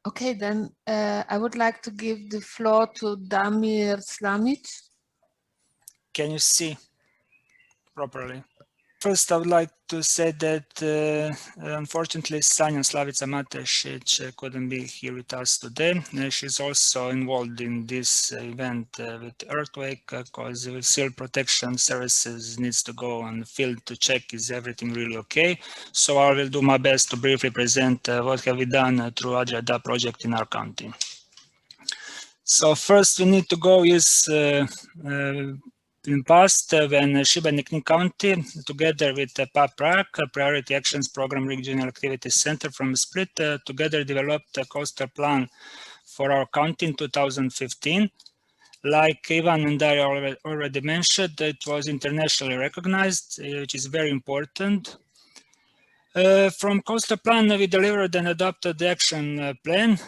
Okay, then I would like to give the floor to Damir Slamic. Can you see properly? First, I would like to say that unfortunately Sanja Slavica Matešić couldn't be here with us today. She's also involved in this event with earthquake because civil protection services needs to go on the field to check is everything really okay. So I will do my best to briefly present what have we done through ADRIADAPT project in our county. So first we need to go is in past when Šibenik-Knin County, together with PAPRAC, Priority Actions Program Regional Activity Center from Split, together developed a coastal plan for our county in 2015. Like Ivan and I already mentioned, it was internationally recognized, which is very important. From coastal plan, we delivered an adapted action plan,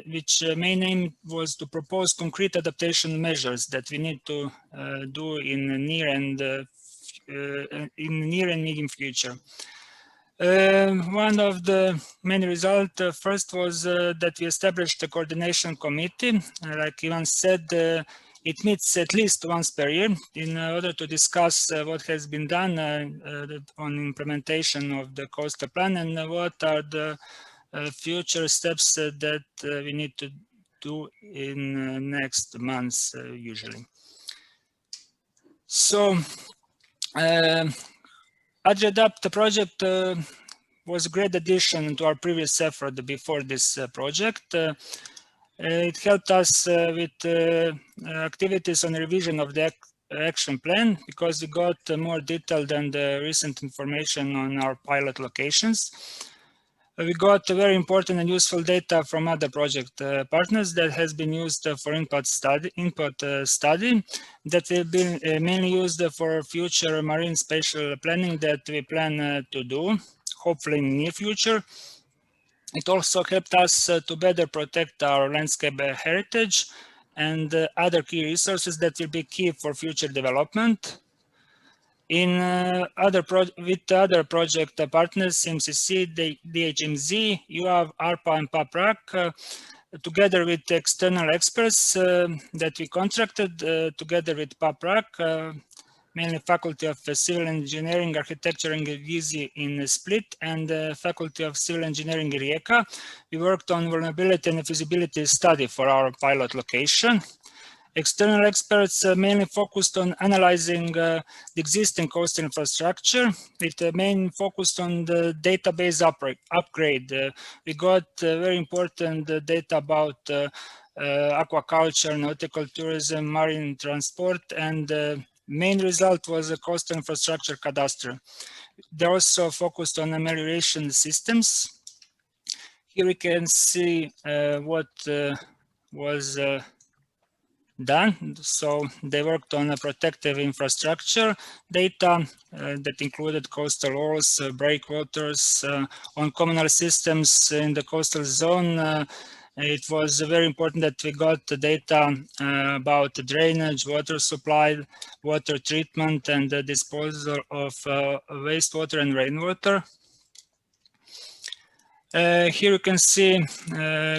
which main aim was to propose concrete adaptation measures that we need to do in near and medium future. One of the main results first was that we established a coordination committee. Like Ivan said, it meets at least once per year in order to discuss what has been done on implementation of the coastal plan and what are the future steps that we need to do in next months usually. So ADRIADAPT project was a great addition to our previous effort before this project. It helped us with activities on revision of the action plan because we got more detail than the recent information on our pilot locations. We got very important and useful data from other project partners that has been used for input study that will be mainly used for future marine spatial planning that we plan to do, hopefully in the near future. It also helped us to better protect our landscape heritage and other key resources that will be key for future development. In with other project partners, MCC, DHMZ, UAV, ARPA, and PAPRAC, together with external experts that we contracted together with PAPRAC, mainly Faculty of Civil Engineering, Architecture and Geodesy in Split and Faculty of Civil Engineering in Rijeka. We worked on vulnerability and feasibility study for our pilot location. External experts mainly focused on analyzing the existing coastal infrastructure with the main focus on the database upgrade. We got very important data about aquaculture, nautical tourism, marine transport, and main result was a coastal infrastructure cadastre. They also focused on amelioration systems. Here we can see what was done. So they worked on a protective infrastructure data that included coastal walls, breakwaters, on communal systems in the coastal zone. It was very important that we got the data about the drainage, water supply, water treatment, and the disposal of wastewater and rainwater. Here you can see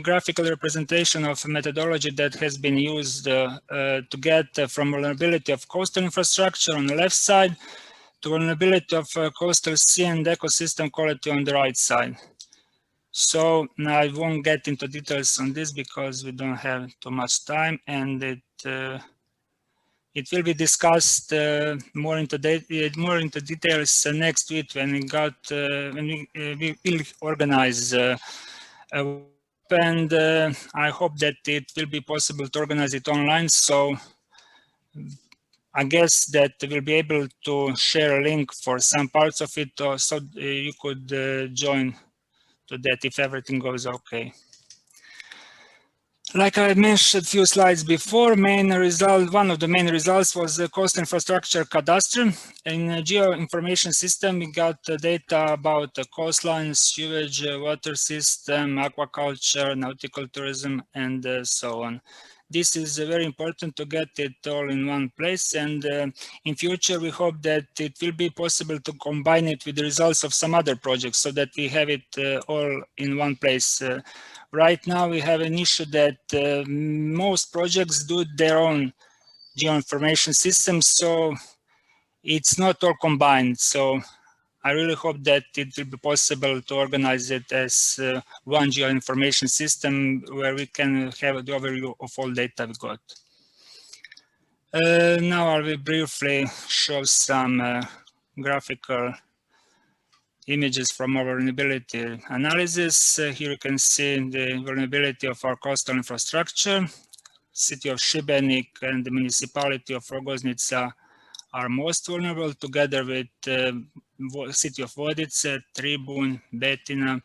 graphical representation of methodology that has been used to get from vulnerability of coastal infrastructure on the left side to vulnerability of coastal sea and ecosystem quality on the right side. So now I won't get into details on this because we don't have too much time, and it will be discussed more into details next week when we will organize and I hope that it will be possible to organize it online. So I guess that we'll be able to share a link for some parts of it, so you could join to that if everything goes okay. Like I mentioned a few slides before, one of the main results was the coast infrastructure cadastre. In the geo information system, we got data about the coastlines, sewage, water system, aquaculture, nautical tourism, and so on. This is very important to get it all in one place, and in future we hope that it will be possible to combine it with the results of some other projects so that we have it all in one place. Right now we have an issue that most projects do their own geoinformation systems, so it's not all combined. So I really hope that it will be possible to organize it as one geoinformation system where we can have the overview of all data we got. Now I will briefly show some graphical images from our vulnerability analysis. Here you can see the vulnerability of our coastal infrastructure. City of Šibenik and the municipality of Rogoznica are most vulnerable, together with city of Vodice, Tribun, Betina,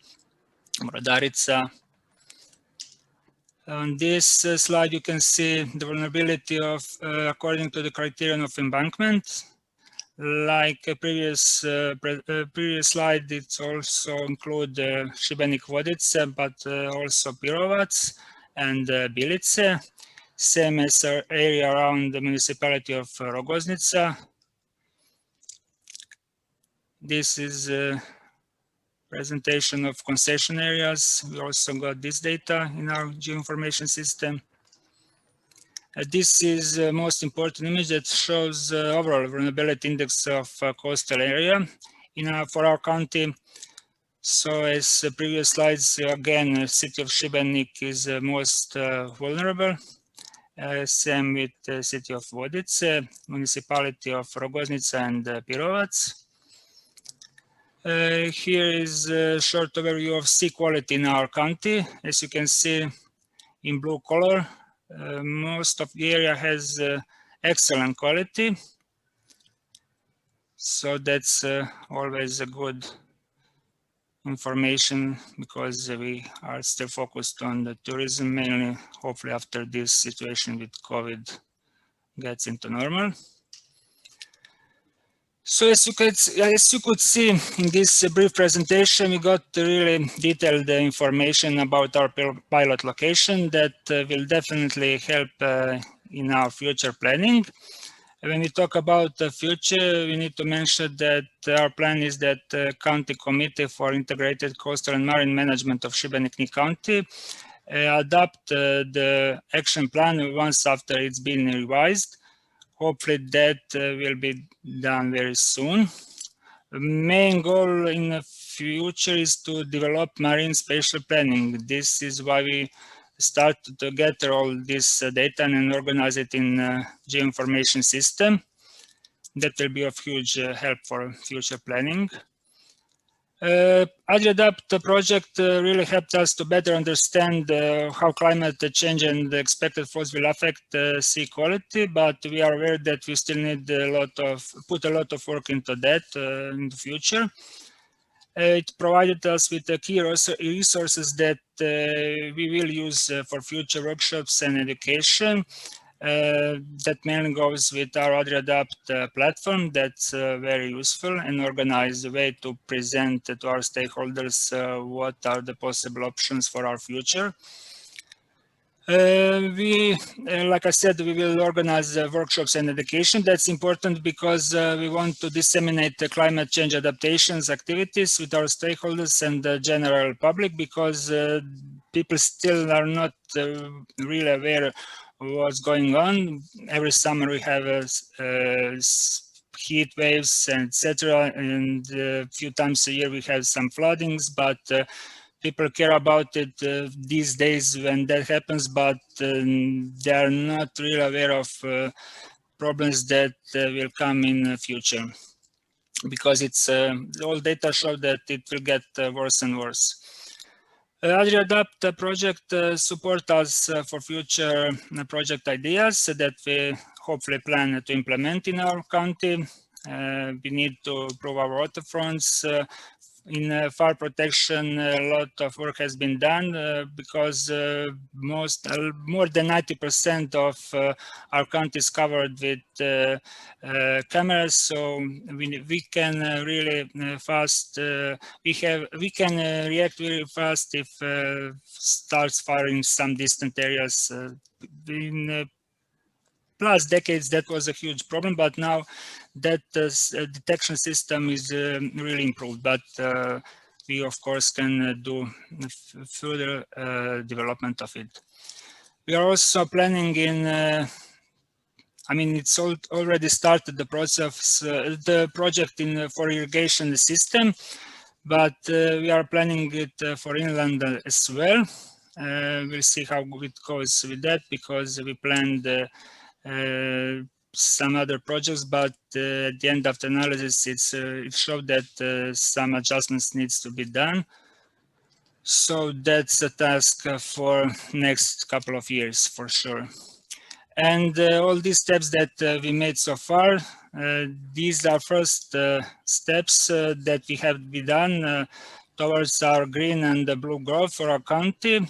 Brodarica. On this slide, you can see the vulnerability of, according to the criterion of embankment. Like a previous slide, it also include Šibenik-Vodice, but also Pirovac and Bilice. Same as our area around the municipality of Rogoznica. This is a presentation of concession areas. We also got this data in our geoinformation system. This is the most important image that shows overall vulnerability index of coastal area for our county. So as previous slides, again, city of Šibenik is most vulnerable. Same with the city of Vodice, municipality of Rogoznica and Pirovac. Here is a short overview of sea quality in our county. As you can see in blue color, most of the area has excellent quality. So that's always a good information, because we are still focused on the tourism mainly, hopefully after this situation with COVID gets into normal. So as you could see in this brief presentation, we got really detailed information about our pilot location that will definitely help in our future planning. When we talk about the future, we need to mention that our plan is that the County Committee for Integrated Coastal and Marine Management of Šibenik-Knin County adopt the action plan once after it's been revised. Hopefully that will be done very soon. The main goal in the future is to develop marine spatial planning. This is why we start to gather all this data and organize it in a geoinformation system. That will be of huge help for future planning. ADRIADAPT project really helped us to better understand how climate change and the expected flows will affect sea quality, but we are aware that we still need put a lot of work into that in the future. It provided us with the key resources that we will use for future workshops and education. That mainly goes with our ADRIADAPT platform. That's very useful and organized way to present to our stakeholders what are the possible options for our future. Like I said, we will organize workshops and education. That's important because we want to disseminate the climate change adaptations activities with our stakeholders and the general public, because people still are not really aware of what's going on. Every summer we have heat waves, etc., and a few times a year we have some floodings, but people care about it these days when that happens, but they are not really aware of problems that will come in the future, because it's all data show that it will get worse and worse. ADRIADAPT project support us for future project ideas that we hopefully plan to implement in our county. We need to improve our waterfronts, in fire protection, a lot of work has been done because more than 90% of our county is covered with cameras. So we can really fast. We can react very fast if starts firing in some distant areas. In past decades, that was a huge problem, but now that detection system is really improved. But we, of course, can do further development of it. We are also planning in, I mean, it's already started the process, the project for irrigation system, but we are planning it for inland as well. We'll see how it goes with that, because we planned some other projects, but at the end of the analysis, it showed that some adjustments needs to be done. So that's a task for next couple of years for sure. And all these steps that we made so far, these are first steps that we have to be done towards our green and blue growth for our county.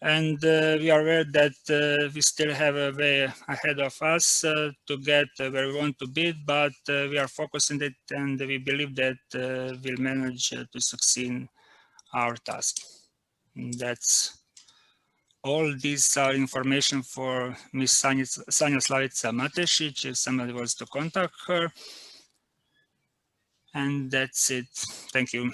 And we are aware that we still have a way ahead of us to get where we want to be, but we are focusing it, and we believe that we'll manage to succeed in our task. And that's all. These are information for Ms. Sanja Slavica Matešić, if somebody wants to contact her. And that's it. Thank you.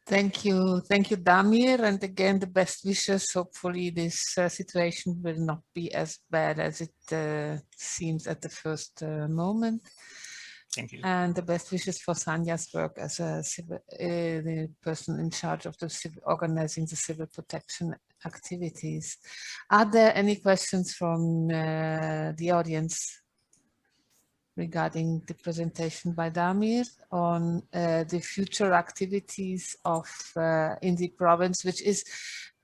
Thank you, Damir, and again the best wishes. Hopefully this situation will not be as bad as it seems at the first moment. Thank you. And the best wishes for Sanja's work as the person in charge of organizing the civil protection activities. Are there any questions from the audience regarding the presentation by Damir on the future activities of in the province, which is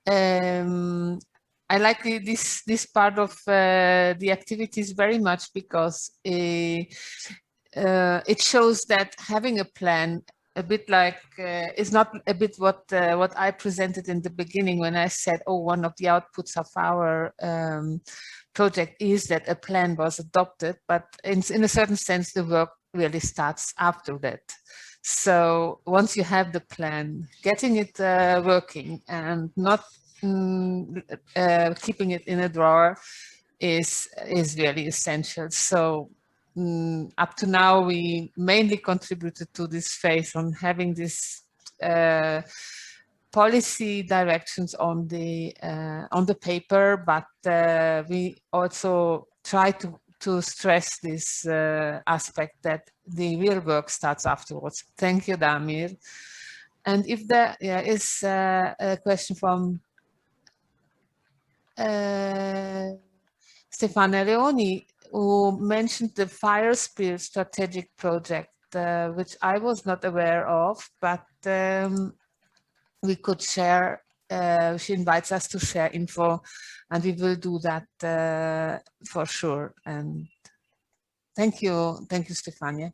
I like this part of the activities very much, because it shows that having a plan, a bit like is not a bit what I presented in the beginning when I said, oh, one of the outputs of our project is that a plan was adopted, but in a certain sense the work really starts after that. So once you have the plan, getting it working and not keeping it in a drawer is really essential. So up to now, we mainly contributed to this phase on having this policy directions on the paper, but we also try to stress this aspect that the real work starts afterwards. Thank you, Damir. And if there is a question from Stefano Leoni, who mentioned the fire spill strategic project, which I was not aware of, but we could share. She invites us to share info, and we will do that for sure. And thank you, Stefania.